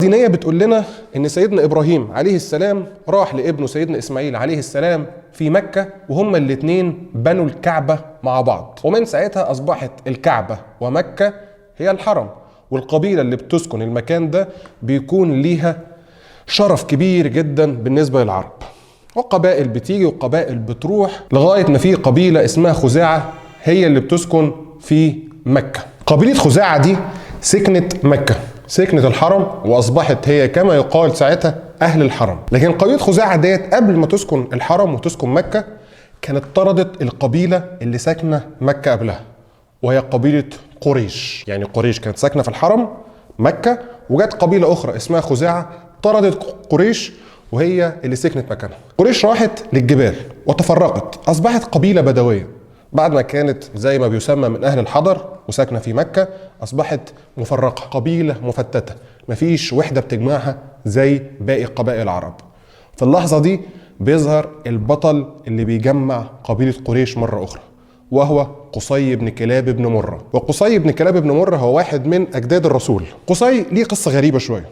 دينية بتقول لنا ان سيدنا ابراهيم عليه السلام راح لابنه سيدنا اسماعيل عليه السلام في مكة، وهما الاتنين بنوا الكعبة مع بعض، ومن ساعتها اصبحت الكعبة ومكة هي الحرم. والقبيلة اللي بتسكن المكان ده بيكون ليها شرف كبير جدا بالنسبة للعرب، وقبائل بتيجي وقبائل بتروح لغاية ما في قبيلة اسمها خزاعة هي اللي بتسكن في مكة. قبيلة خزاعة دي سكنت مكة، سكنت الحرم، واصبحت هي كما يقال ساعتها اهل الحرم. لكن قبيله خزاعه ديت قبل ما تسكن الحرم وتسكن مكه كانت طردت القبيله اللي ساكنه مكه قبلها، وهي قبيله قريش. يعني قريش كانت ساكنه في الحرم مكه، وجت قبيله اخرى اسمها خزاعه طردت قريش وهي اللي سكنت مكانها. قريش راحت للجبال وتفرقت، اصبحت قبيله بدويه. بعد ما كانت زي ما بيسمى من اهل الحضر وساكنه في مكه، اصبحت مفرقه، قبيله مفتته، مفيش وحده بتجمعها زي باقي قبائل العرب. في اللحظه دي بيظهر البطل اللي بيجمع قبيله قريش مره اخرى، وهو قصي بن كلاب بن مره. وقصي بن كلاب بن مره هو واحد من اجداد الرسول. قصي ليه قصه غريبه شويه.